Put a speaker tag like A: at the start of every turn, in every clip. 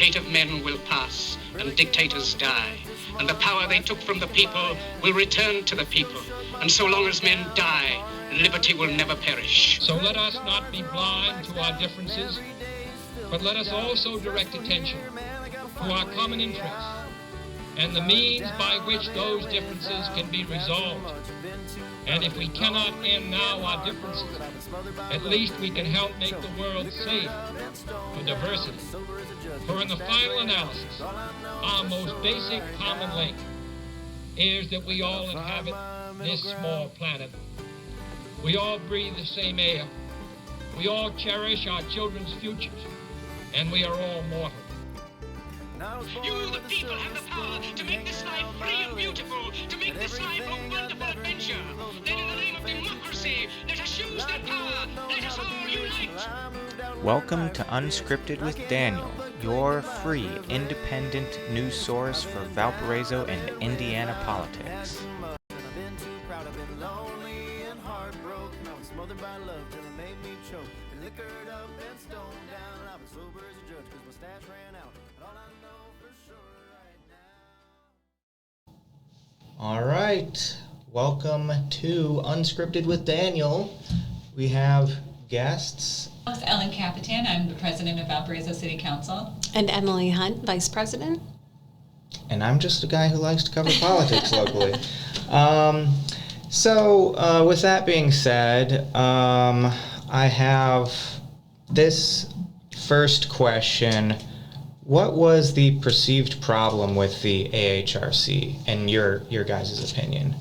A: hate of men will pass, and dictators die, and the power they took from the people will return to the people. And so long as men die, liberty will never perish.
B: So let us not be blind to our differences, but let us also direct attention to our common interests and the means by which those differences can be resolved. And if we cannot end now our differences, at least we can help make the world safe for diversity. For in the final analysis, our most basic common link is that we all inhabit this small planet. We all breathe the same air. We all cherish our children's futures, and we are all mortal.
A: You, the people, have the power to make this life free and beautiful, to make this life a wonderful adventure. Then in the name of democracy, let us use that power. Let us all unite.
C: Welcome to Unscripted with Daniel, your free, independent news source for Valparaiso and Indiana politics.
D: All right, welcome to Unscripted with Daniel. We have guests.
E: Ellen Kapitan, I'm the president of Valparaiso City Council.
F: And Emily Hunt, vice president.
D: And I'm just a guy who likes to cover politics locally. So with that being said, I have this first question. What was the perceived problem with the AHRC, in your guys' opinion?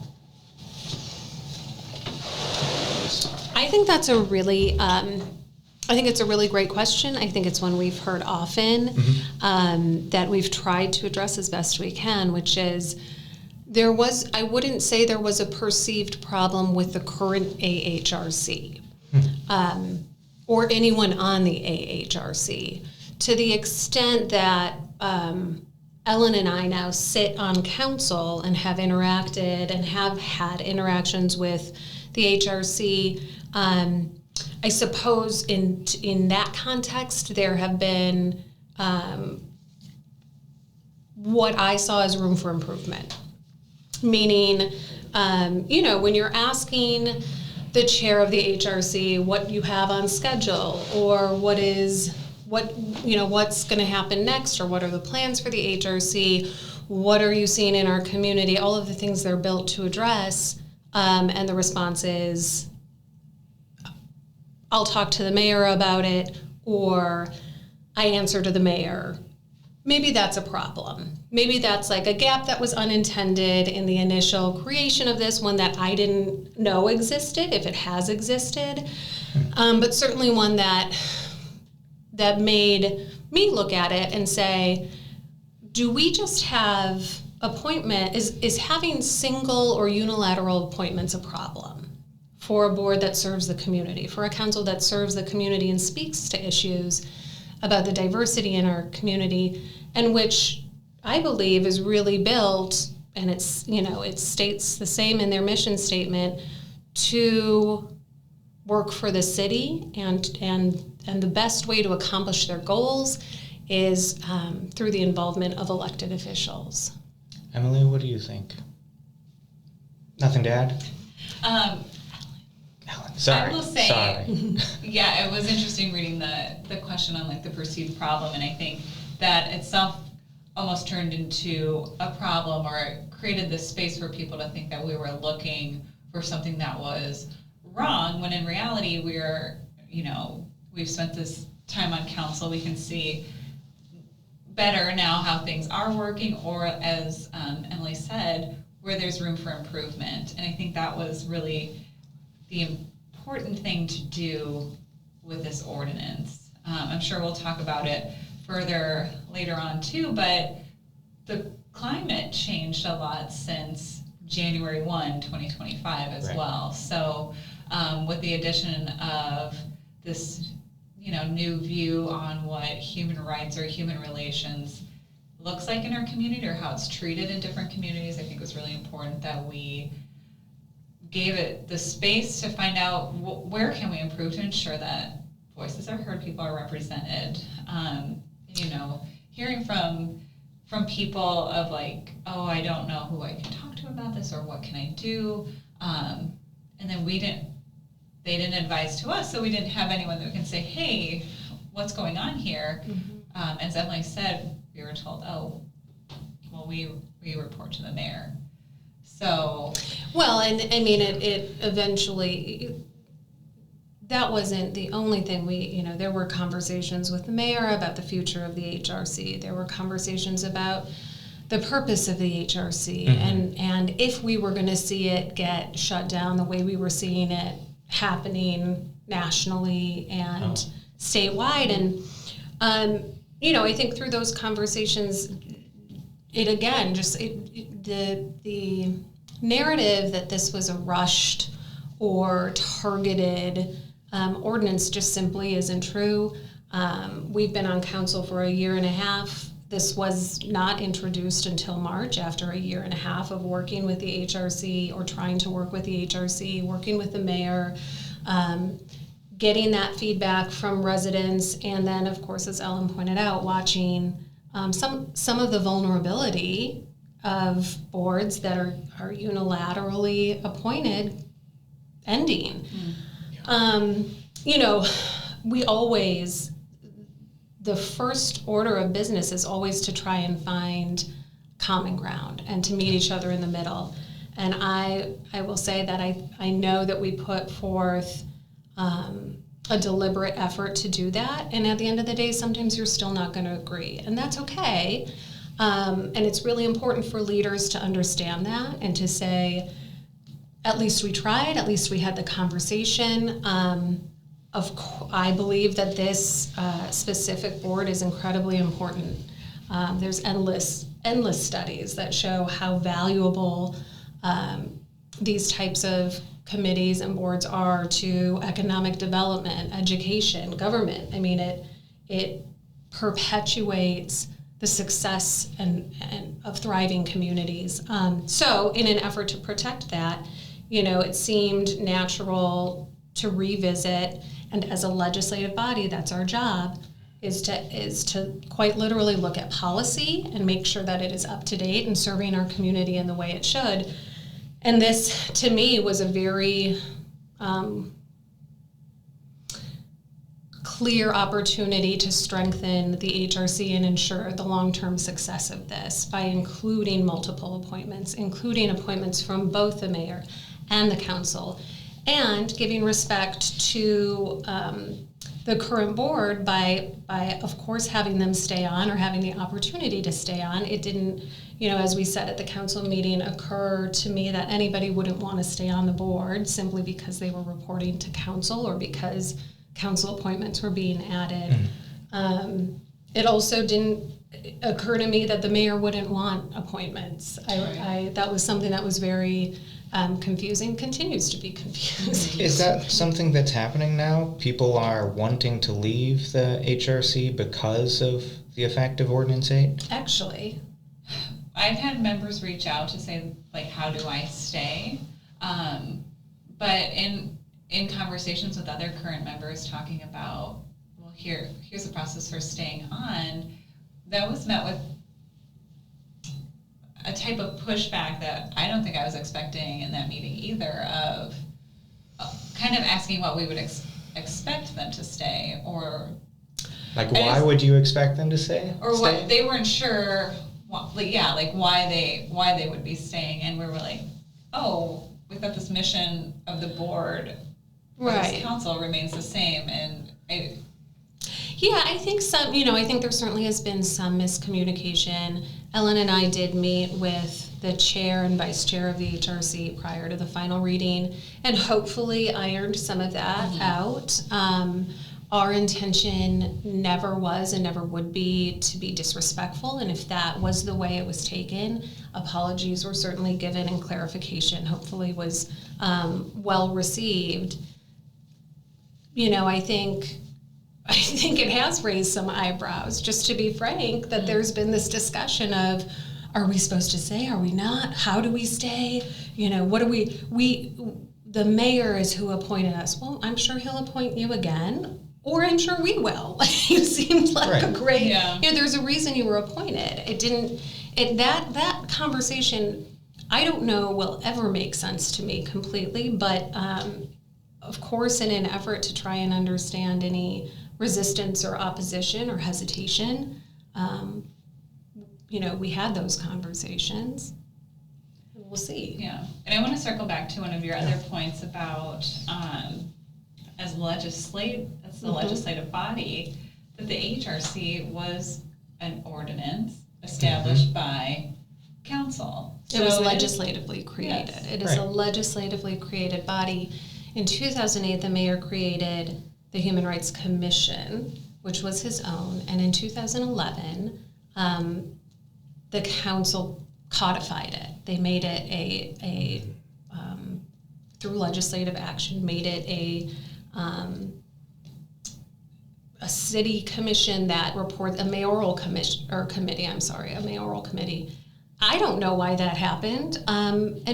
F: I think that's a really, it's a really great question. I think it's one we've heard often, that we've tried to address as best we can, which is I wouldn't say there was a perceived problem with the current AHRC, or anyone on the AHRC. To the extent that Ellen and I now sit on council and have interacted and have had interactions with the HRC, I suppose in that context there have been what I saw as room for improvement. Meaning, when you're asking the chair of the HRC what you have on schedule, or what's going to happen next, or what are the plans for the HRC, what are you seeing in our community, all of the things they're built to address, and the response is, I'll talk to the mayor about it, or I answer to the mayor. Maybe that's a problem. Maybe that's like a gap that was unintended in the initial creation of this, one that I didn't know existed, if it has existed, but certainly one that made me look at it and say, do we just have appointment, is having single or unilateral appointments a problem for a board that serves the community, for a council that serves the community and speaks to issues about the diversity in our community, and which I believe is really built, and it states the same in their mission statement, to work for the city, and the best way to accomplish their goals is through the involvement of elected officials.
D: Emily, what do you think? Nothing to add?
E: Ellen,
D: sorry.
E: I will say,
D: sorry.
E: Yeah, it was interesting reading the question on the perceived problem, and I think that itself almost turned into a problem, or it created this space for people to think that we were looking for something that was wrong, when in reality we've spent this time on council, we can see better now how things are working, or as Emily said, where there's room for improvement. And I think that was really the important thing to do with this ordinance. I'm sure we'll talk about it further later on too, but the climate changed a lot since January 1, 2025 as
D: right.
E: well. So with the addition of this new view on what human rights or human relations looks like in our community, or how it's treated in different communities, I think it was really important that we gave it the space to find out where can we improve to ensure that voices are heard, people are represented. hearing from people of like, oh, I don't know who I can talk to about this, or what can I do, and then they didn't advise to us, so we didn't have anyone that can say, hey, what's going on here? As Emily said, we were told, oh, well, we report to the mayor. So,
F: well, and I mean, it eventually, that wasn't the only thing. There were conversations with the mayor about the future of the AHRC. There were conversations about the purpose of the AHRC, and if we were going to see it get shut down the way we were seeing it happening nationally and statewide. And, I think through those conversations, the narrative that this was a rushed or targeted ordinance just simply isn't true. We've been on council for a year and a half. This was not introduced until March, after a year and a half of working with the HRC, or trying to work with the HRC, working with the mayor, getting that feedback from residents, and then, of course, as Ellen pointed out, watching some of the vulnerability of boards that are unilaterally appointed ending. We always, the first order of business is always to try and find common ground and to meet each other in the middle. And I will say that I know that we put forth a deliberate effort to do that. And at the end of the day, sometimes you're still not going to agree. And that's okay. And it's really important for leaders to understand that and to say, at least we tried, at least we had the conversation. I believe that this specific board is incredibly important. There's endless studies that show how valuable these types of committees and boards are to economic development, education, government. I mean, it perpetuates the success and of thriving communities. So in an effort to protect that, it seemed natural to revisit, and as a legislative body, that's our job, is to quite literally look at policy and make sure that it is up to date and serving our community in the way it should. And this, to me, was a very clear opportunity to strengthen the HRC and ensure the long-term success of this by including multiple appointments, including appointments from both the mayor and the council, and giving respect to the current board by of course having them stay on, or having the opportunity to stay on. It didn't, as we said at the council meeting, occur to me that anybody wouldn't want to stay on the board simply because they were reporting to council or because council appointments were being added. It also didn't occur to me that the mayor wouldn't want appointments. That was something that was very confusing, continues to be confusing.
D: Is that something that's happening now? People are wanting to leave the HRC because of the effect of Ordinance 8?
F: Actually,
E: I've had members reach out to say, like, how do I stay? But in conversations with other current members talking about, well, here's the process for staying on, that was met with a type of pushback that I don't think I was expecting in that meeting either, of kind of asking what we would expect them to stay, or
D: like, why would you expect them to stay?
E: Or what they weren't sure, why they would be staying, and we were like, oh, we thought this mission of the board,
F: right,
E: this council remains the same, and
F: I think I think there certainly has been some miscommunication. Ellen and I did meet with the chair and vice chair of the HRC prior to the final reading, and hopefully ironed some of that out. Our intention never was and never would be to be disrespectful, and if that was the way it was taken, apologies were certainly given and clarification hopefully was well received. I think it has raised some eyebrows, just to be frank, that there's been this discussion of, are we supposed to stay? Are we not? How do we stay? What do the mayor is who appointed us. Well, I'm sure he'll appoint you again. or I'm sure we will. You seemed like a great,
E: Yeah.
F: there's a reason you were appointed. That conversation, I don't know will ever make sense to me completely, but of course in an effort to try and understand any resistance or opposition or hesitation, we had those conversations. We'll see.
E: Yeah, and I want to circle back to one of your other points about as the legislative body, that the AHRC was an ordinance established by council.
F: It was legislatively created.
E: Yes.
F: It is a legislatively created body. In 2008, the mayor created the Human Rights Commission, which was his own, and in 2011, the council codified it. They made it through legislative action, made it a city commission that reports a mayoral committee. I don't know why that happened, and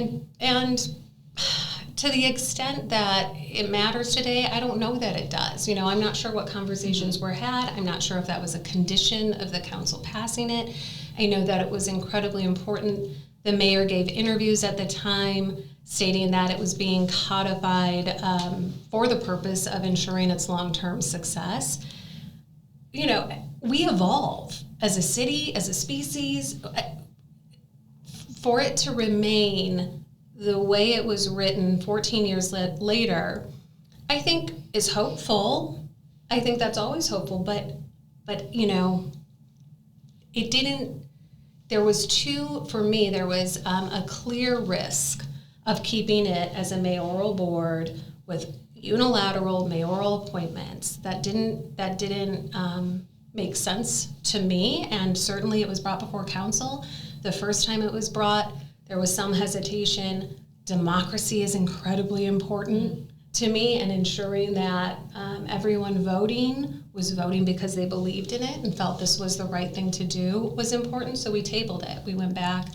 F: to the extent that it matters today, I don't know that it does. I'm not sure what conversations were had. I'm not sure if that was a condition of the council passing it. I know that it was incredibly important. The mayor gave interviews at the time stating that it was being codified for the purpose of ensuring its long-term success. We evolve as a city, as a species. For it to remain the way it was written 14 years later, I think is hopeful. I think that's always hopeful, but it didn't. There was a clear risk of keeping it as a mayoral board with unilateral mayoral appointments that didn't make sense to me, and certainly it was brought before council. The first time it was brought, there was some hesitation. Democracy is incredibly important to me, and ensuring that everyone voting was voting because they believed in it and felt this was the right thing to do was important. So we tabled it. We went back,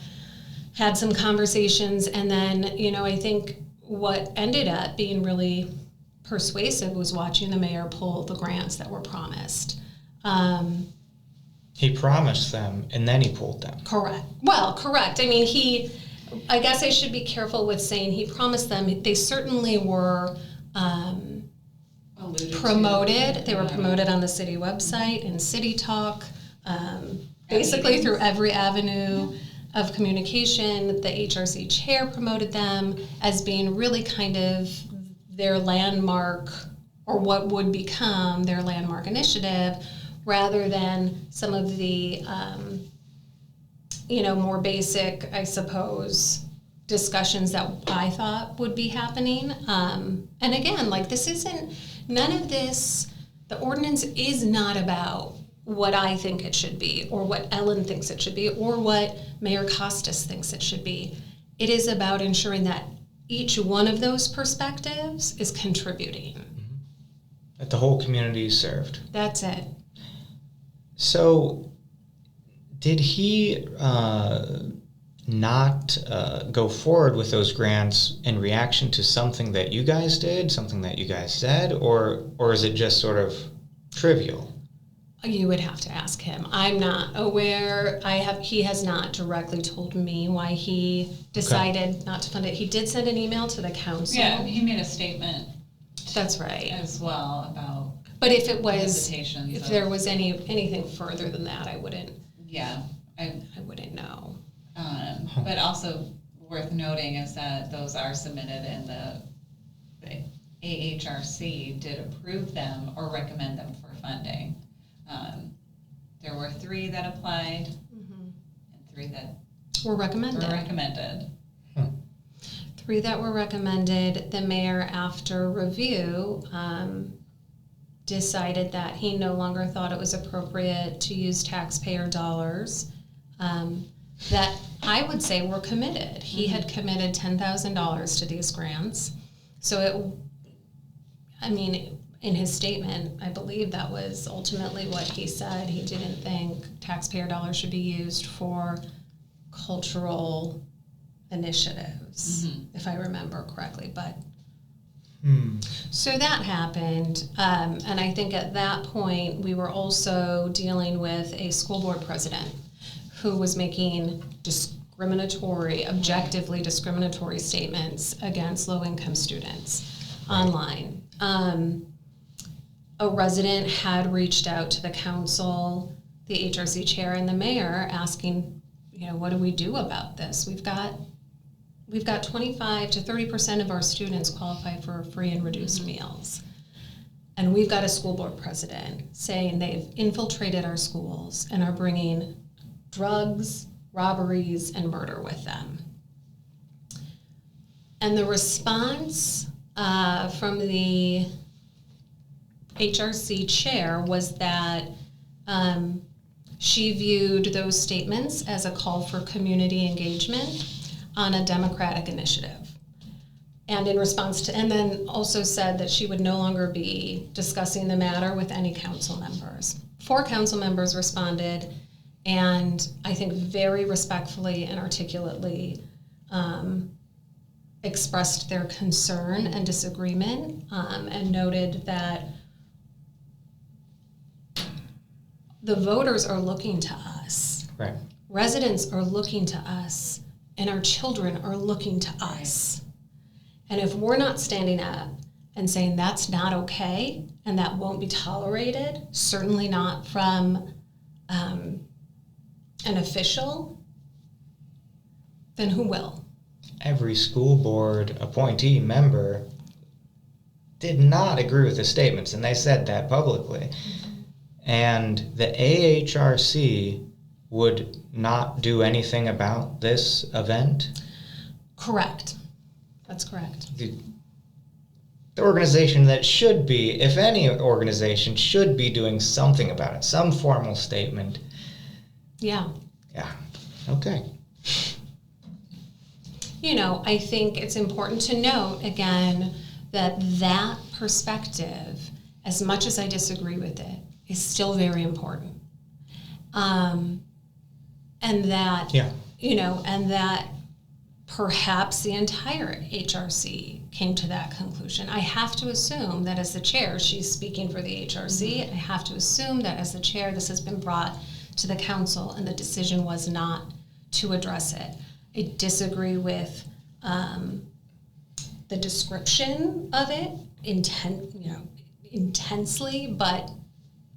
F: had some conversations, and then, I think what ended up being really persuasive was watching the mayor pull the grants that were promised.
D: He promised them, and then he pulled them.
F: Correct. Well, correct. I mean, I guess I should be careful with saying he promised them. They certainly were promoted. They were promoted on the city website and City Talk, basically through every avenue of communication. The HRC chair promoted them as being really kind of their landmark, or what would become their landmark initiative, rather than some of the more basic, I suppose, discussions that I thought would be happening. And again, none of this, the ordinance is not about what I think it should be, or what Ellen thinks it should be, or what Mayor Costas thinks it should be. It is about ensuring that each one of those perspectives is contributing.
D: Mm-hmm. That the whole community is served.
F: That's it.
D: So, did he not go forward with those grants in reaction to something that you guys did, something that you guys said, or is it just sort of trivial?
F: You would have to ask him. I'm not aware. He has not directly told me why he decided not to fund it. He did send an email to the council.
E: Yeah, he made a statement.
F: That's right.
E: As well about.
F: But if it was,
E: if
F: there was anything further than that, I wouldn't.
E: Yeah,
F: I wouldn't know.
E: But also worth noting is that those are submitted, and the AHRC did approve them or recommend them for funding. There were 3 that applied, and 3 that
F: were recommended. 3 that were recommended. The mayor, after review, decided that he no longer thought it was appropriate to use taxpayer dollars. That I would say were committed. He had committed $10,000 to these grants. So in his statement, I believe that was ultimately what he said. He didn't think taxpayer dollars should be used for cultural initiatives, if I remember correctly. But So that happened, and I think at that point we were also dealing with a school board president who was making objectively discriminatory statements against low-income students online. A resident had reached out to the council, the AHRC chair, and the mayor asking, what do we do about this? We've got 25 to 30% of our students qualify for free and reduced meals. And we've got a school board president saying they've infiltrated our schools and are bringing drugs, robberies, and murder with them. And the response from the HRC chair was that she viewed those statements as a call for community engagement on a democratic initiative. And in response to, and then also said that she would no longer be discussing the matter with any council members. 4 council members responded, and I think very respectfully and articulately expressed their concern and disagreement, and noted that the voters are looking to us.
D: Right.
F: Residents are looking to us, and our children are looking to us. And if we're not standing up and saying that's not okay and that won't be tolerated, certainly not from an official, then who will?
D: Every school board appointee member did not agree with the statements, and they said that publicly. And the AHRC would not do anything about this event?
F: Correct. That's correct.
D: The organization that should be, if any organization, should be doing something about it, some formal statement.
F: Yeah.
D: Yeah. Okay.
F: I think it's important to note, again, that perspective, as much as I disagree with it, is still very important. And that, and that perhaps the entire HRC came to that conclusion. I have to assume that as the chair, she's speaking for the HRC. I have to assume that as the chair, this has been brought to the council and the decision was not to address it. I disagree with the description of it intensely, but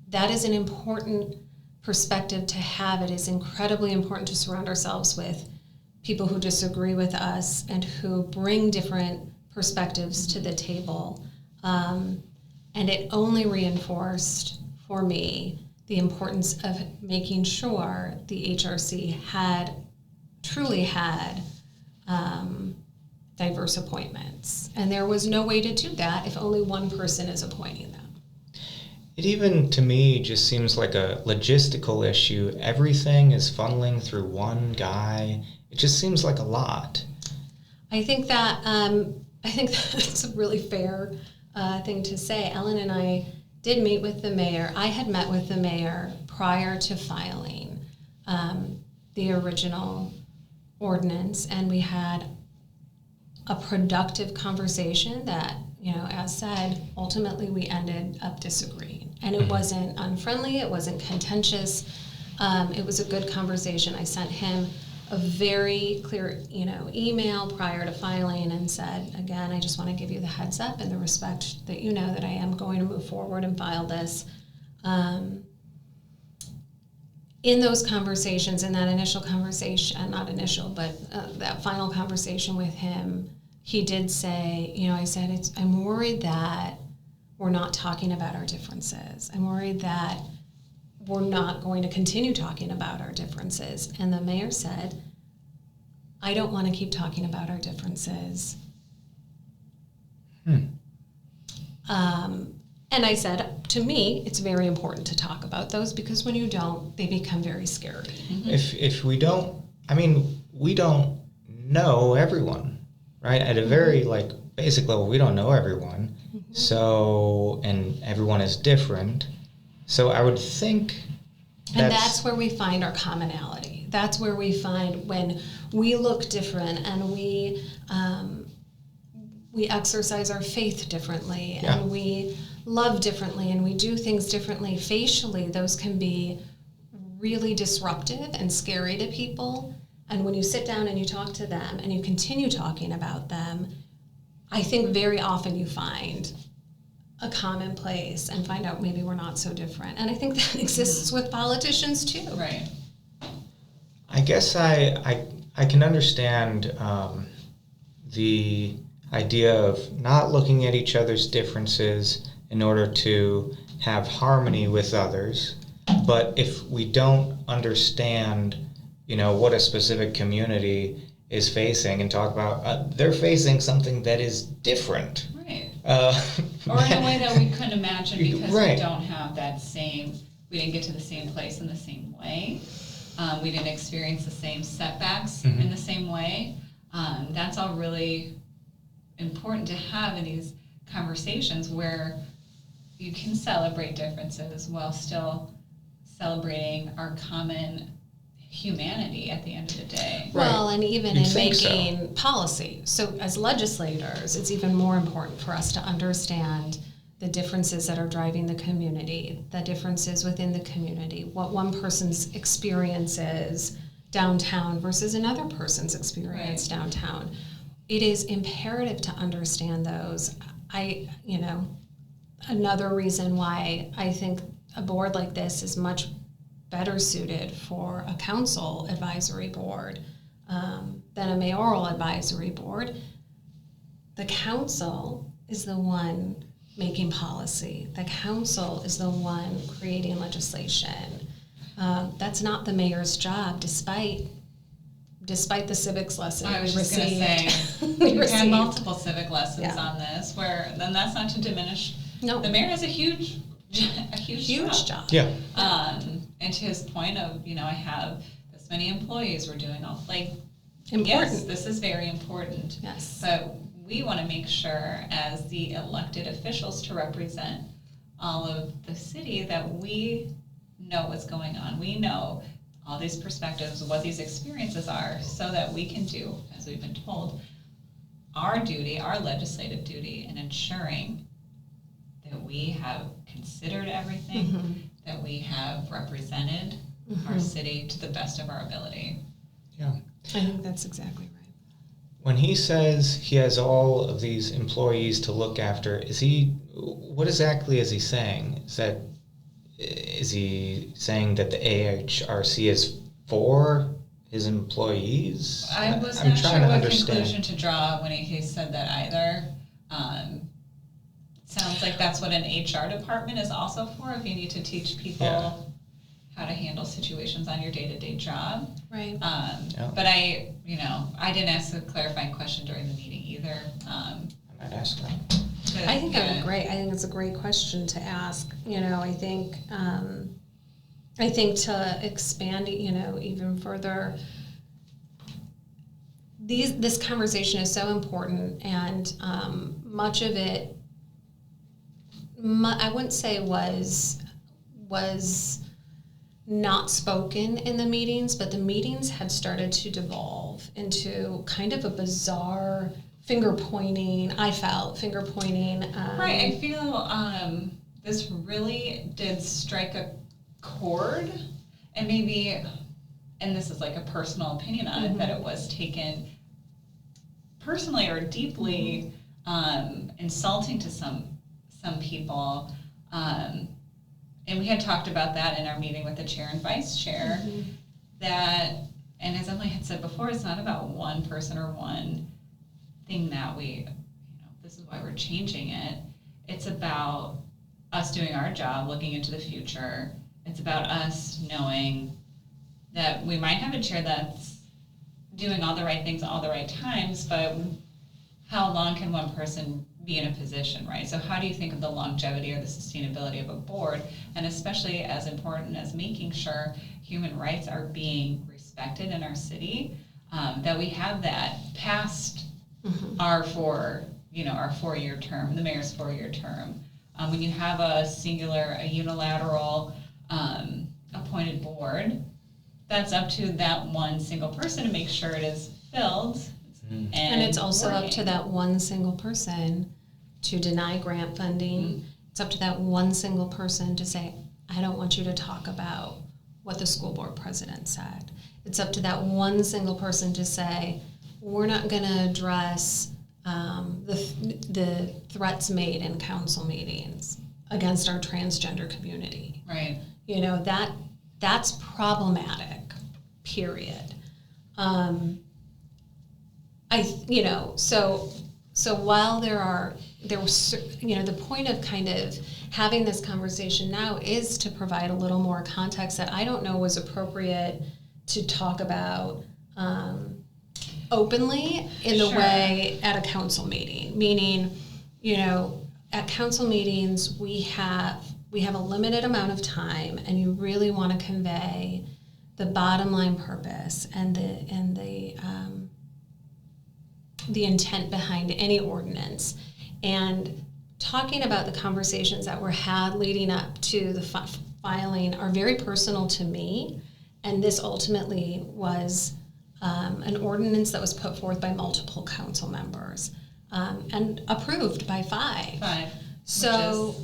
F: that is an important perspective to have. It is incredibly important to surround ourselves with people who disagree with us and who bring different perspectives to the table. And it only reinforced for me the importance of making sure the HRC truly had diverse appointments. And there was no way to do that if only one person is appointing them.
D: It even, to me, just seems like a logistical issue. Everything is funneling through one guy. It just seems like a lot.
F: I think that's a really fair thing to say. Ellen and I did meet with the mayor. I had met with the mayor prior to filing the original ordinance, and we had a productive conversation that, as said, ultimately we ended up disagreeing. And it wasn't unfriendly, it wasn't contentious. It was a good conversation. I sent him a very clear, email prior to filing and said, again, I just want to give you the heads up and the respect that that I am going to move forward and file this. In those conversations, in that initial conversation, not initial, but that final conversation with him, he did say, I said, I'm worried that we're not talking about our differences. I'm worried that we're not going to continue talking about our differences. And the mayor said, I don't want to keep talking about our differences. And I said, to me, it's very important to talk about those because when you don't, they become very scary.
D: If we don't, we don't know everyone, right? At a very basic level, we don't know everyone. So, and everyone is different. So I would think
F: that's where we find our commonality. That's where we find when we look different and we we exercise our faith differently,
D: Yeah.
F: and we love differently, and we do things differently facially. Those can be really disruptive and scary to people. And when you sit down and you talk to them and you continue talking about them, I think very often you find a common place and find out maybe we're not so different. And I think that exists with politicians too.
E: Right.
D: I guess I can understand the idea of not looking at each other's differences in order to have harmony with others. But if we don't understand, what a specific community is facing and talk about, they're facing something that is different.
E: Right.
D: Or
E: in a way that we couldn't imagine because
D: Right.
E: we don't have we didn't get to the same place in the same way. We didn't experience the same setbacks in the same way. That's all really important to have in these conversations where you can celebrate differences while still celebrating our common humanity at the end of the day.
F: Well, and even
D: You'd
F: in
D: think so.
F: making policy. So as legislators, it's even more important for us to understand the differences that are driving the community, the differences within the community, what one person's experience is downtown versus another person's experience downtown. It is imperative to understand those. Another reason why I think a board like this is much better suited for a council advisory board than a mayoral advisory board. The council is the one making policy. The council is the one creating legislation. That's not the mayor's job, despite the civics lesson
E: I was
F: we
E: just going to
F: received.
E: say,
F: We
E: we've had
F: received.
E: multiple civic lessons
F: Yeah.
E: on this, then that's not to diminish.
F: No.
E: The mayor has a huge job.
D: Yeah.
E: And to his point of, I have this many employees, we're doing all,
F: Important.
E: yes, this is very important.
F: Yes.
E: But we want to make sure as the elected officials to represent all of the city that we know what's going on. We know all these perspectives, what these experiences are, so that we can do, as we've been told, our duty, our legislative duty in ensuring that we have considered everything, that we have represented our city to the best of our ability.
D: Yeah.
F: I think that's exactly right.
D: When he says he has all of these employees to look after, what exactly is he saying? Is he saying that the AHRC is for his employees?
E: I was
D: I'm
E: not
D: trying
E: sure
D: to
E: what
D: understand.
E: conclusion to draw when he said that either. Sounds like that's what an HR department is also for, if you need to teach people how to handle situations on your day-to-day job.
F: Right.
E: But I didn't ask a clarifying question during the meeting either.
D: I might ask that.
F: I think it's a great question to ask. I think to expand, even further, this conversation is so important, and much of it, I wouldn't say was not spoken in the meetings, but the meetings had started to devolve into kind of a bizarre finger-pointing. I felt finger-pointing.
E: Right, I feel this really did strike a chord, and maybe, and this is like a personal opinion on it, that it was taken personally or deeply insulting to some people. And we had talked about that in our meeting with the chair and vice chair, that, and as Emily had said before, it's not about one person or one thing that this is why we're changing it. It's about us doing our job, looking into the future. It's about us knowing that we might have a chair that's doing all the right things at all the right times, but how long can one person be in a position, right? So how do you think of the longevity or the sustainability of a board, and especially as important as making sure human rights are being respected in our city, that we have that past our 4-year term, the mayor's 4-year term. When you have a unilateral appointed board, that's up to that one single person to make sure it is filled.
F: And it's also up to that one single person to deny grant funding. It's up to that one single person to say, I don't want you to talk about what the school board president said. It's up to that one single person to say, we're not going to address the threats made in council meetings against our transgender community.
E: Right.
F: You know, that's problematic, period. So while there was, you know, the point of kind of having this conversation now is to provide a little more context that I don't know was appropriate to talk about openly in the way at a council meeting. Meaning, you know, at council meetings we have a limited amount of time, and you really want to convey the bottom line purpose and the intent behind any ordinance. And talking about the conversations that were had leading up to the filing are very personal to me, and this ultimately was an ordinance that was put forth by multiple council members and approved by five. So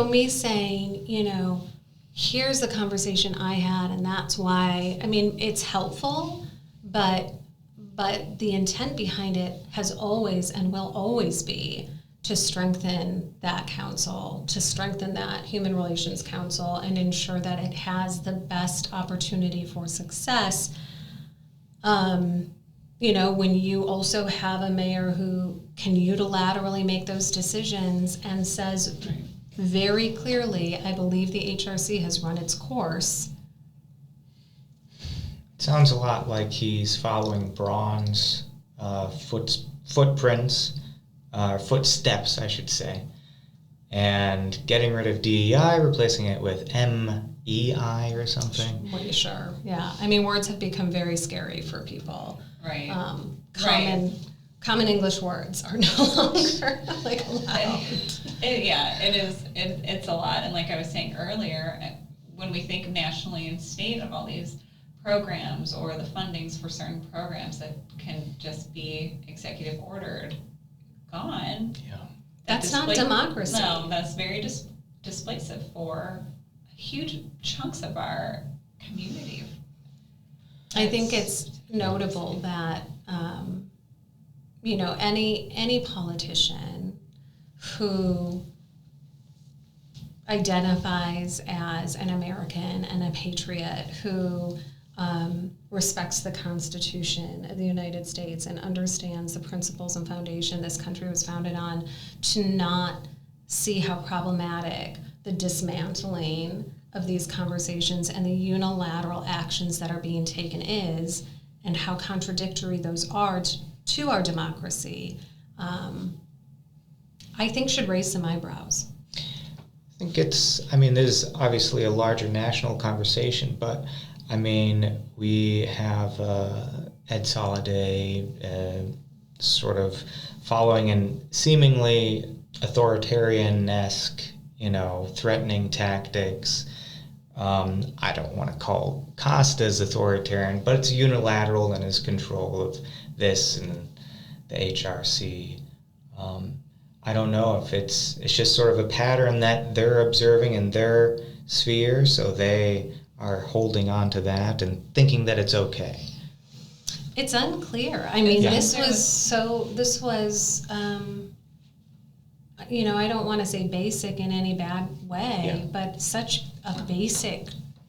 F: me saying, you know, here's the conversation I had, and that's why, I mean, it's helpful, but the intent behind it has always and will always be to strengthen that council, to strengthen that Human Relations Council, and ensure that it has the best opportunity for success. You know, when you also have a mayor who can unilaterally make those decisions and says very clearly, I believe the AHRC has run its course.
D: Sounds a lot like he's following Braun's footsteps, I should say, and getting rid of DEI, replacing it with MEI or something.
F: What are you sure? Yeah. I mean, words have become very scary for people.
E: Right.
F: Common English words are no longer like allowed.
E: It is. It's a lot. And like I was saying earlier, when we think nationally and state of all these programs or the fundings for certain programs that can just be executive ordered, gone.
D: Yeah.
F: That's not democracy.
E: No, that's very displacive for huge chunks of our community.
F: I think it's notable that you know, any politician who identifies as an American and a patriot, who respects the Constitution of the United States and understands the principles and foundation this country was founded on, to not see how problematic the dismantling of these conversations and the unilateral actions that are being taken is, and how contradictory those are to our democracy, I think should raise some eyebrows.
D: I think there's obviously a larger national conversation, but I mean, we have Ed Soliday sort of following in seemingly authoritarian-esque, you know, threatening tactics. I don't want to call Costa's authoritarian, but it's unilateral in his control of this and the AHRC. I don't know if it's just sort of a pattern that they're observing in their sphere, so they are holding on to that and thinking that it's okay.
F: It's unclear. I mean,
D: Yeah.
F: this was, you know, I don't want to say basic in any bad way, but such a basic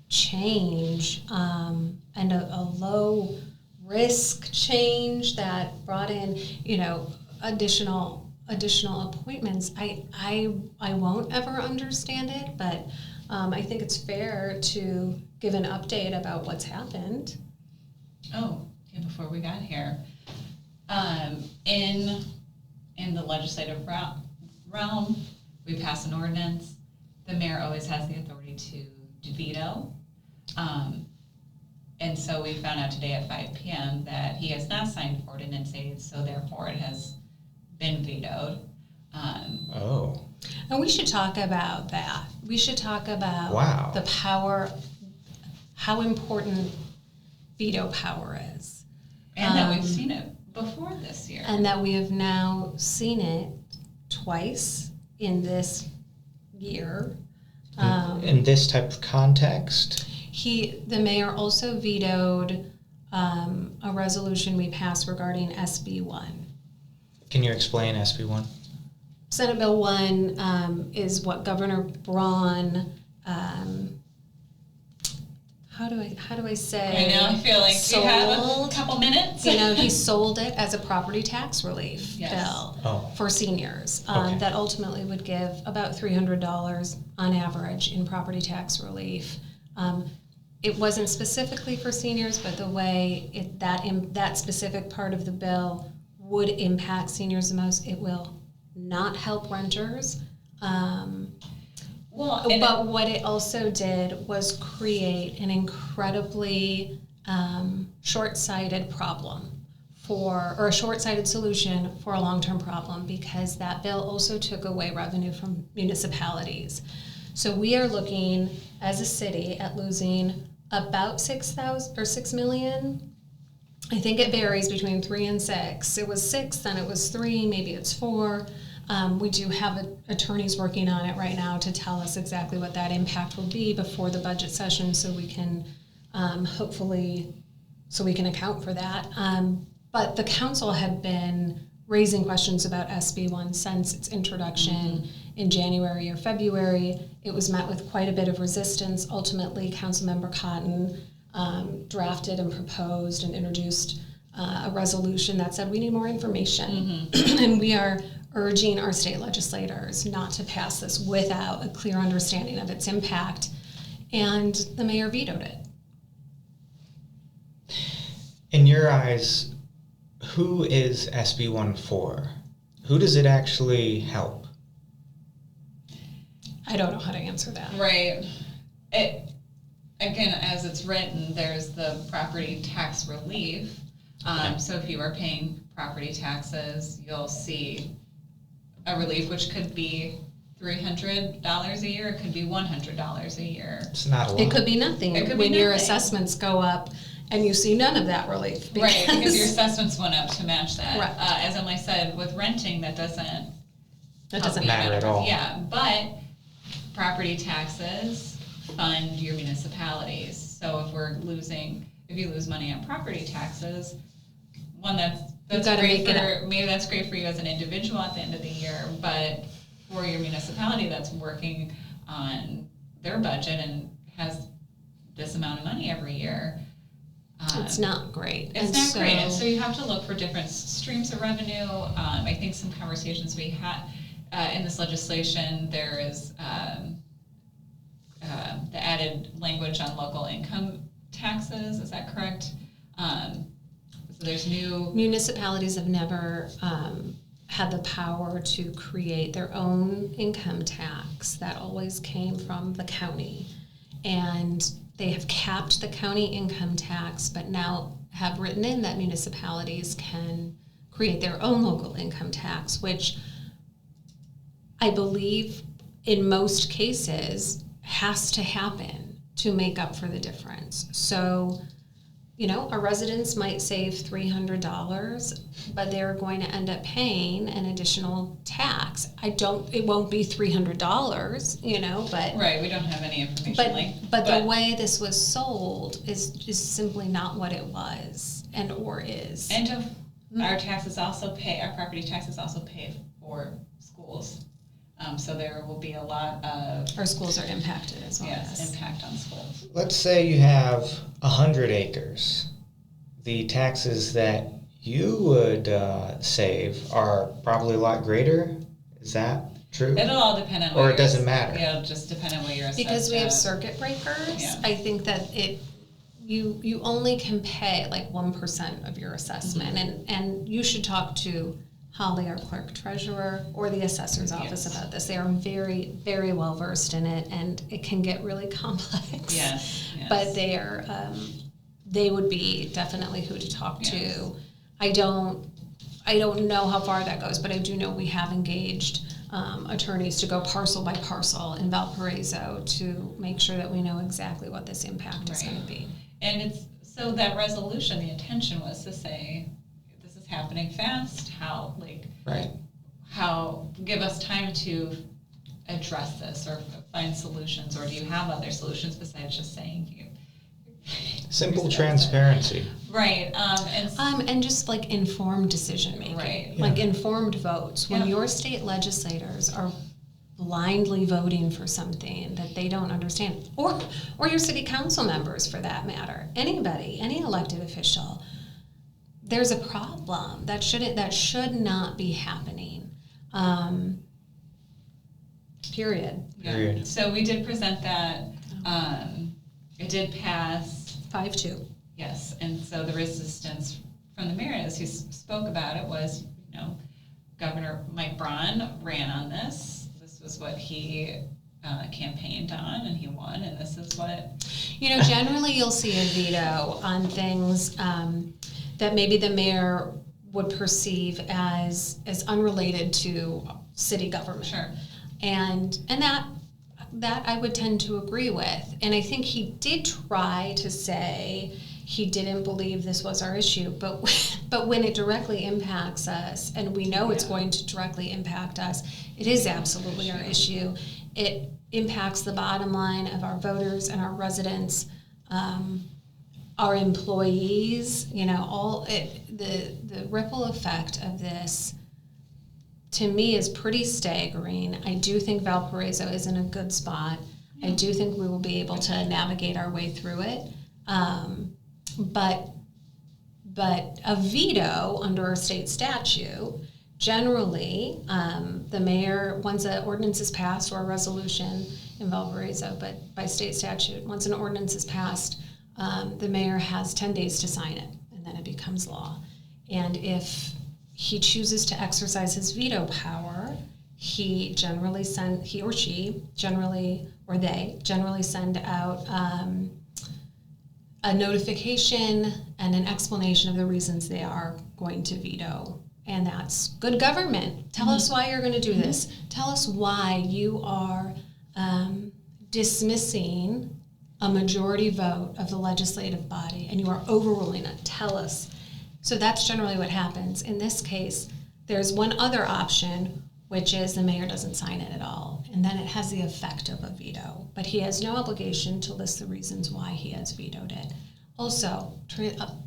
F: change and a low risk change that brought in, you know, additional appointments. I won't ever understand it, but I think it's fair to give an update about what's happened.
E: Oh, yeah, before we got here, in the legislative realm, we pass an ordinance. The mayor always has the authority to veto. And so we found out today at 5 p.m. that he has not signed ordinance 8, so therefore it has been vetoed.
F: And we should talk about that. We should talk about the power, how important veto power is.
E: And that we've seen it before this year.
F: And that we have now seen it twice in this year.
D: In this type of context?
F: The mayor also vetoed a resolution we passed regarding SB 1.
D: Can you explain SB 1?
F: Senate Bill 1 is what Governor Braun, how do I say?
E: I know, I feel like
F: sold,
E: we have a couple minutes.
F: he sold it as a property tax relief
E: Yes.
F: bill for seniors
D: Okay.
F: that ultimately would give about $300 on average in property tax relief. It wasn't specifically for seniors, but the way that specific part of the bill would impact seniors the most, it will not help renters. But what it also did was create an incredibly short-sighted problem or a short-sighted solution for a long-term problem, because that bill also took away revenue from municipalities. So we are looking as a city at losing about $6 million. I think it varies between 3 and 6. It was 6, then it was 3, maybe it's 4. We do have attorneys working on it right now to tell us exactly what that impact will be before the budget session, so we can account for that. But the council had been raising questions about SB 1 since its introduction in January or February. It was met with quite a bit of resistance. Ultimately, Councilmember Cotton drafted and proposed and introduced a resolution that said we need more information. And we are urging our state legislators not to pass this without a clear understanding of its impact. And the mayor vetoed it.
D: In your eyes, who is SB 1 for? Who does it actually help?
F: I don't know how to answer that.
E: Right. Again, as it's written, there's the property tax relief. So if you are paying property taxes, you'll see a relief, which could be $300 a year. It could be $100 a year.
D: It's not a lot.
F: It could be nothing.
E: It could be
F: when your
E: nothing.
F: assessments go up and you see none of that relief.
E: Right, because your assessments went up to match that.
F: Right.
E: As Emily said, with renting, that doesn't
D: matter at all.
E: Yeah, but property taxes fund your municipalities. So if you lose money on property taxes, that's great for, maybe that's great for you as an individual at the end of the year, but for your municipality that's working on their budget and has this amount of money every year,
F: it's not great.
E: It's not great. And so you have to look for different streams of revenue. I think some conversations we had in this legislation, there is the added language on local income taxes. Is that correct? So there's new...
F: Municipalities have never had the power to create their own income tax. That always came from the county. And they have capped the county income tax, but now have written in that municipalities can create their own local income tax, which I believe in most cases has to happen to make up for the difference. So, our residents might save $300, but they're going to end up paying an additional tax. It won't be $300, but... Right,
E: we don't have any information
F: but the way this was sold is just simply not what it was or is.
E: And our property taxes also pay for schools. So there will be a lot of...
F: Our schools are impacted as well.
E: Yes, impact on schools.
D: Let's say you have 100 acres. The taxes that you would save are probably a lot greater. Is that true?
E: It'll all depend on...
D: Or it doesn't matter?
E: Yeah, it'll just depend on what you're assessed
F: Because we have circuit breakers,
E: yeah.
F: I think that you only can pay like 1% of your assessment. And you should talk to Holly, our clerk treasurer, or the assessor's office about this. They are very, very well versed in it, and it can get really complex.
E: Yes.
F: But they would be definitely who to talk to. I don't know how far that goes, but I do know we have engaged attorneys to go parcel by parcel in Valparaiso to make sure that we know exactly what this impact is going to be.
E: And so that resolution, the intention was to say, this is happening fast? How, like,
D: Right.
E: how, give us time to address this or find solutions, or do you have other solutions besides just saying you?
D: Simple transparency.
E: Right,
F: And just like informed decision making,
E: Right.
F: like informed votes. When
E: Yeah.
F: your state legislators are blindly voting for something that they don't understand, or your city council members for that matter, anybody, any elected official, there's a problem that should not be happening. Period.
E: yeah.
D: Period.
E: So we did present that, it did pass.
F: 5-2.
E: Yes, and so the resistance from the mayor, as he spoke about it, was, Governor Mike Braun ran on this. This was what he campaigned on, and he won, and this is what...
F: Generally you'll see a veto on things that maybe the mayor would perceive as unrelated to city government.
E: Sure.
F: And that I would tend to agree with. And I think he did try to say he didn't believe this was our issue, but when it directly impacts us, and we know it's going to directly impact us, it is absolutely our issue. It impacts the bottom line of our voters and our residents, our employees, the ripple effect of this, to me, is pretty staggering. I do think Valparaiso is in a good spot. I do think we will be able to navigate our way through it. But a veto under a state statute, generally, the mayor, once an ordinance is passed, or a resolution in Valparaiso, but by state statute, once an ordinance is passed, the mayor has 10 days to sign it, and then it becomes law. And if he chooses to exercise his veto power, he or she generally send out a notification and an explanation of the reasons they are going to veto. And that's good government. Tell us why you're going to do this. Tell us why you are dismissing a majority vote of the legislative body and you are overruling it. Tell us. So that's generally what happens. In this case, there's one other option, which is the mayor doesn't sign it at all, and then it has the effect of a veto. But he has no obligation to list the reasons why he has vetoed it. Also,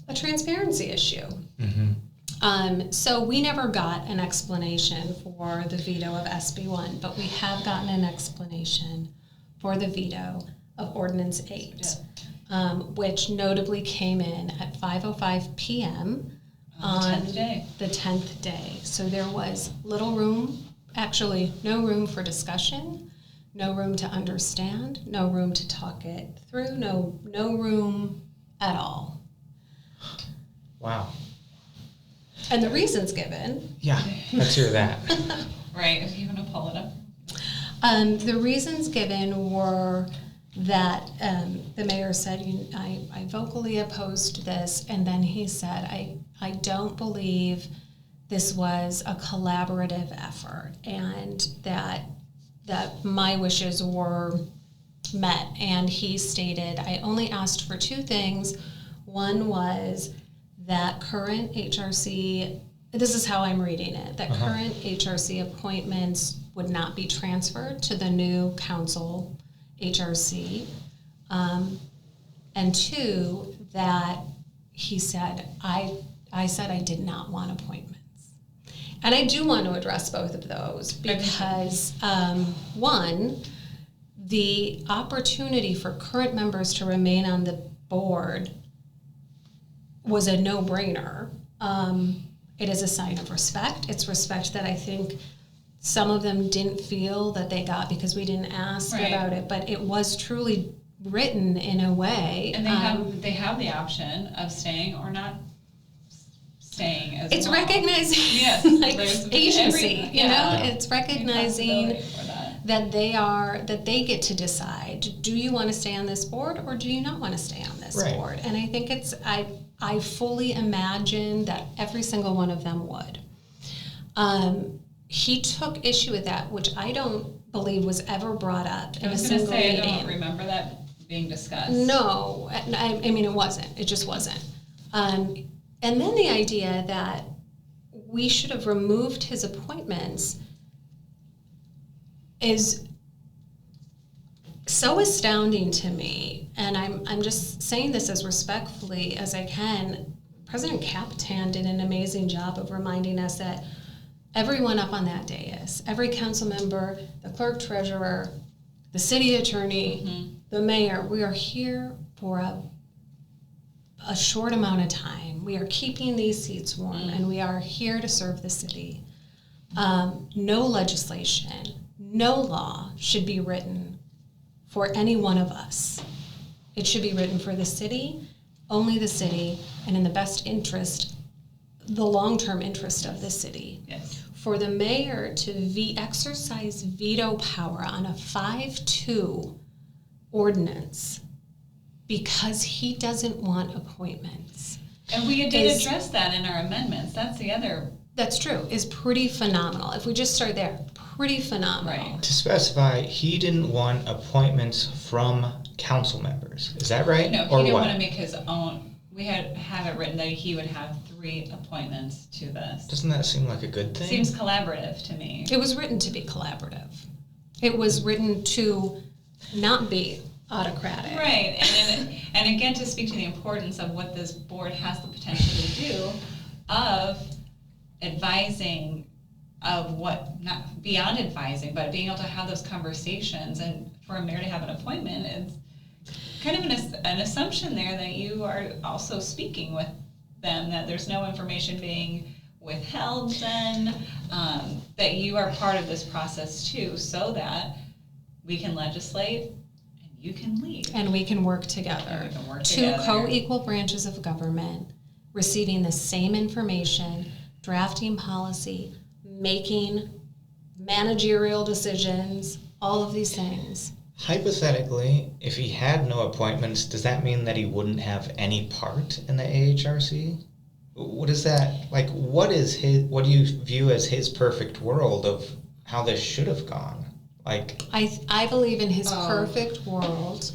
F: a transparency issue. So we never got an explanation for the veto of SB1, but we have gotten an explanation for the veto of Ordinance 8. Which notably came in at 5:05 p.m. on the 10th day. So there was little room, actually no room for discussion, no room to understand, no room to talk it through, no room at all.
D: Wow.
F: And the reasons given.
D: Yeah, let's hear that.
E: Right, if you want to pull it up.
F: The reasons given were that the mayor said, I vocally opposed this, and then he said, I don't believe this was a collaborative effort, and that my wishes were met. And he stated, I only asked for two things. One was that current HRC, this is how I'm reading it, that current HRC appointments would not be transferred to the new council HRC, and two, that he said, I said I did not want appointments. And I do want to address both of those because, one, the opportunity for current members to remain on the board was a no-brainer. It is a sign of respect. It's respect that I think some of them didn't feel that they got because we didn't ask about it, but it was truly written in a way.
E: And they have the option of staying or not staying as
F: it's
E: well.
F: Recognizing like agency,
E: yeah.
F: it's recognizing that they get to decide, do you want to stay on this board or do you not want to stay on this board? And I think I fully imagine that every single one of them would. He took issue with that, which I don't believe was ever brought up in a single meeting.
E: I don't remember that being discussed.
F: No, I mean it wasn't. It just wasn't. And then the idea that we should have removed his appointments is so astounding to me. And I'm just saying this as respectfully as I can. President Kapitan did an amazing job of reminding us that everyone up on that dais, every council member, the clerk treasurer, the city attorney, the mayor, we are here for a short amount of time. We are keeping these seats warm, and we are here to serve the city. No legislation, no law should be written for any one of us. It should be written for the city, only the city, and in the best interest, the long-term interest of the city.
E: Yes.
F: For the mayor to exercise veto power on a 5-2 ordinance because he doesn't want appointments.
E: And we did address that in our amendments. That's the other.
F: That's true, is pretty phenomenal. If we just start there, pretty phenomenal.
E: Right.
D: To specify, he didn't want appointments from council members. Is that right?
E: No, he
D: or
E: didn't
D: what?
E: want to make his own. We have it written that he would have 3 appointments to this.
D: Doesn't that seem like a good thing?
E: Seems collaborative to me.
F: It was written to be collaborative. It was written to not be autocratic.
E: Right, and again, to speak to the importance of what this board has the potential to do, of advising, of what, not beyond advising, but being able to have those conversations, and for a mayor to have an appointment, it's kind of an assumption there that you are also speaking with them, that there's no information being withheld then, that you are part of this process too, so that we can legislate and you can lead.
F: And we can work together.
E: And we can work
F: Two
E: together.
F: co-equal branches of government, receiving the same information, drafting policy, making managerial decisions, all of these things.
D: Hypothetically, if he had no appointments, does that mean that he wouldn't have any part in the AHRC? What is that, like, what do you view as his perfect world of how this should have gone? Like,
F: I believe in his perfect world,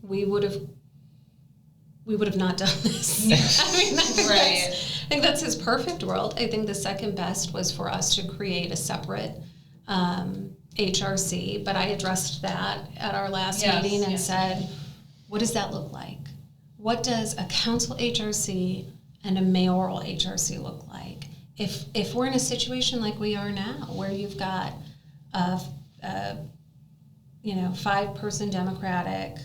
F: we would have not done this. I mean, I think that's his perfect world. I think the second best was for us to create a separate HRC, but I addressed that at our last meeting and said, what does that look like? What does a council HRC and a mayoral HRC look like? If we're in a situation like we are now, where you've got a 5-person Democratic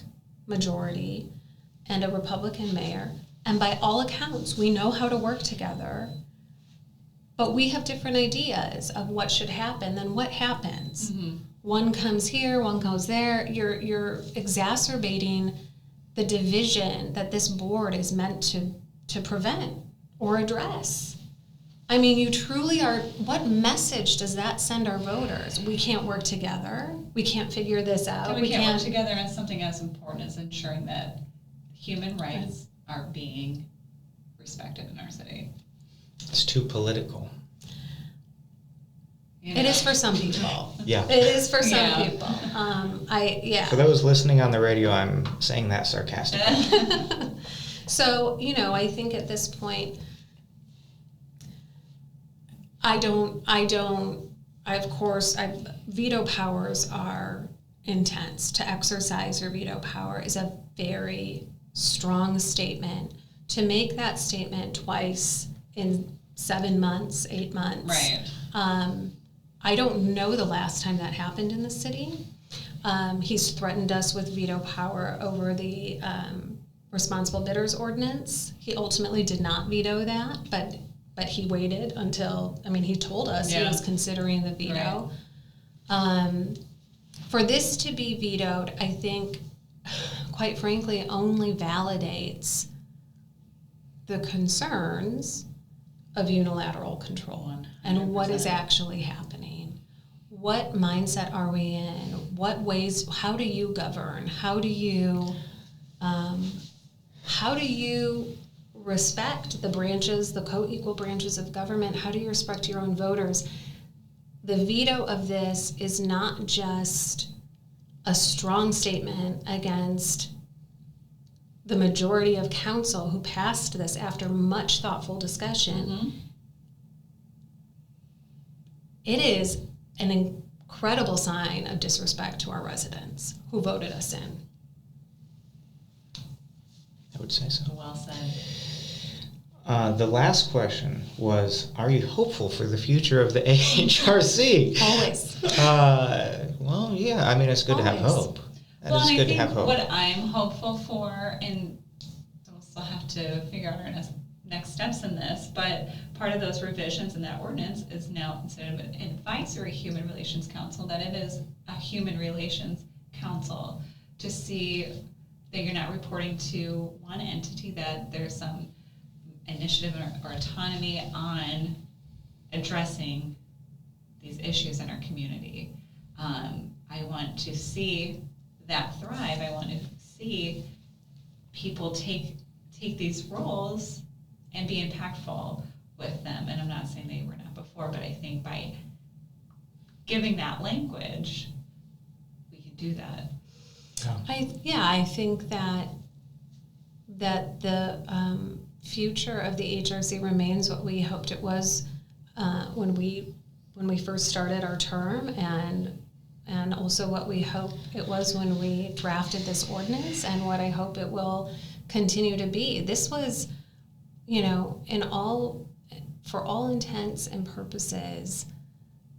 F: majority and a Republican mayor, and by all accounts, we know how to work together, but we have different ideas of what should happen, then what happens? Mm-hmm. One comes here, one goes there. You're exacerbating the division that this board is meant to prevent or address. I mean, you truly are, what message does that send our voters? We can't work together. We can't figure this out.
E: We can't work together on something as important as ensuring that human rights are being respected in our city.
D: it's too political.
E: You know?
F: It is for some people.
D: Yeah.
F: It is for some people.
D: For those listening on the radio, I'm saying that sarcastically.
F: So, I think at this point, veto powers are intense. To exercise your veto power is a very strong statement. To make that statement twice in 7 months, 8 months.
E: Right.
F: I don't know the last time that happened in the city. He's threatened us with veto power over the responsible bidders ordinance. He ultimately did not veto that, but he waited until, he told us he was considering the veto. Right. For this to be vetoed, I think, quite frankly, only validates the concerns of unilateral control 100%. And what is actually happening. What mindset are we in? What ways, how do you govern? How do you respect the branches, the co-equal branches of government? How do you respect your own voters? The veto of this is not just a strong statement against the majority of council who passed this after much thoughtful discussion. Mm-hmm. it is an incredible sign of disrespect to our residents who voted us in.
D: I would say so.
E: Well said.
D: The last question was, are you hopeful for the future of the AHRC?
F: Always.
D: Well, yeah, I mean, it's good to have
F: Always.
D: hope.
E: Well,
D: It's
E: and
D: good
E: I
D: to have
E: think
D: hope.
E: what I'm hopeful for, and we'll still have to figure out our next steps in this, but part of those revisions in that ordinance is now, instead of an advisory human relations council, that it is a human relations council, to see that you're not reporting to one entity, that there's some initiative or autonomy on addressing these issues in our community. I want to see that thrive. I want to see people take these roles and be impactful with them. And I'm not saying they were not before, but I think by giving that language, we can do that.
F: I think that the future of the HRC remains what we hoped it was when we first started our term, and also what we hope it was when we drafted this ordinance, and what I hope it will continue to be. This was, for all intents and purposes,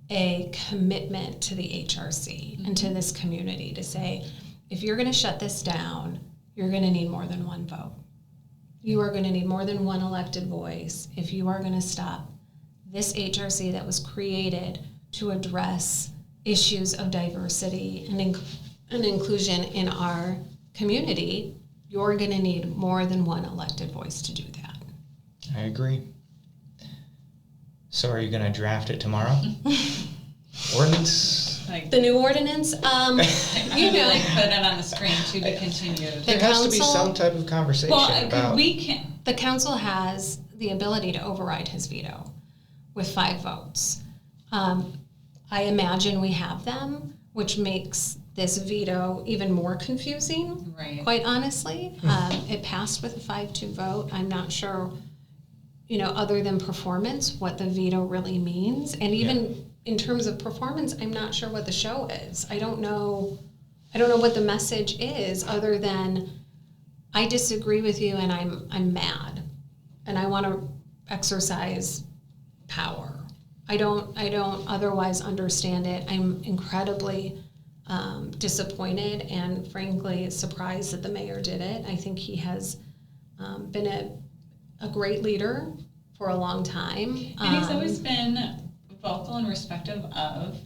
F: a commitment to the HRC and to this community to say, if you're going to shut this down, you're going to need more than one vote. You are going to need more than one elected voice if you are going to stop this HRC that was created to address issues of diversity and inclusion in our community. You're going to need more than one elected voice to do that.
D: I agree. So are you going to draft it tomorrow? Ordinance?
E: Like,
F: The new ordinance,
E: I'm gonna put it on the screen to be continued.
D: There has to be
F: council-
D: some type of conversation
E: Well,
D: about...
E: we can.
F: the council has the ability to override his veto with 5 votes. I imagine we have them, which makes this veto even more confusing,
E: Right.
F: quite honestly. It passed with a 5-2 vote. I'm not sure, other than performance, what the veto really means. And even in terms of performance, I'm not sure what the show is. I don't know what the message is, other than I disagree with you and I'm mad and I want to exercise power. I don't otherwise understand it. I'm incredibly disappointed and frankly surprised that the mayor did it. I think he has been a great leader for a long time.
E: And he's always been vocal and respectful of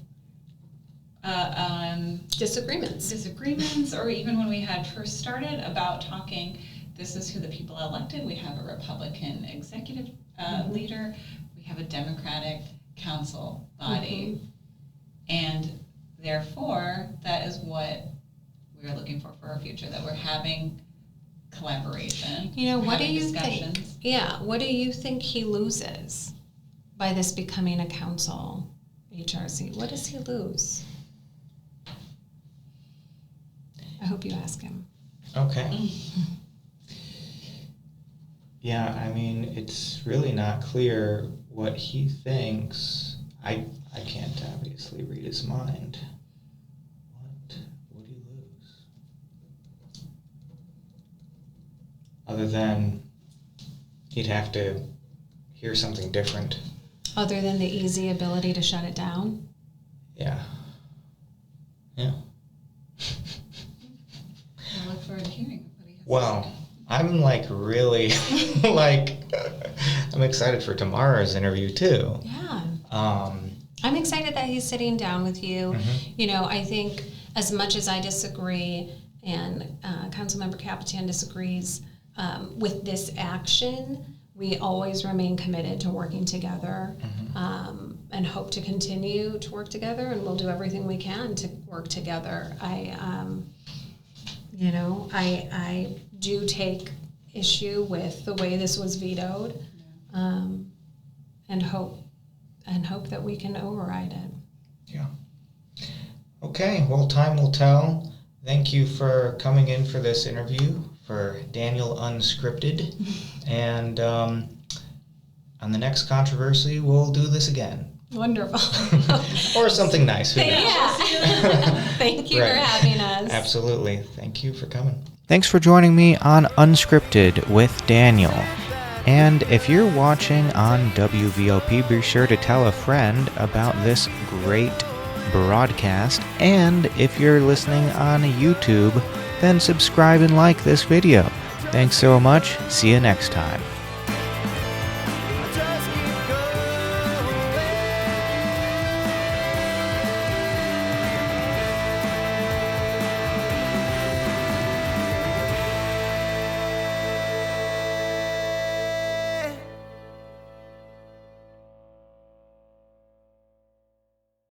E: disagreements, or even when we had first started about talking, this is who the people elected. We have a Republican executive leader. We have a Democratic council body. And therefore, that is what we're looking for our future, that we're having collaboration.
F: What do you
E: discussions.
F: think? Yeah, what do you think he loses by this becoming a council HRC? What does he lose? I hope you ask him.
D: Okay. Yeah, I mean, it's really not clear what he thinks. I can't obviously read his mind. What would he lose? Other than he'd have to hear something different.
F: Other than the easy ability to shut it down?
D: Yeah. Yeah.
E: I look forward to hearing what he has to
D: Well,
E: say.
D: I'm really I'm excited for tomorrow's interview too.
F: Yeah.
D: I'm
F: excited that he's sitting down with you. I think as much as I disagree and Councilmember Kapitan disagrees with this action, we always remain committed to working together and hope to continue to work together, and we'll do everything we can to work together. I do take issue with the way this was vetoed, and hope that we can override it.
D: Yeah. Okay, well, time will tell. Thank you for coming in for this interview for Daniel Unscripted. And on the next controversy, we'll do this again.
F: Wonderful.
D: Or something nice. Who knows?
F: Yeah. Thank you for
D: Right.
F: having us.
D: Absolutely. Thank you for coming.
C: Thanks for joining me on Unscripted with Daniel. And if you're watching on WVOP, be sure to tell a friend about this great broadcast. And if you're listening on YouTube, then subscribe and like this video. Thanks so much. See you next time.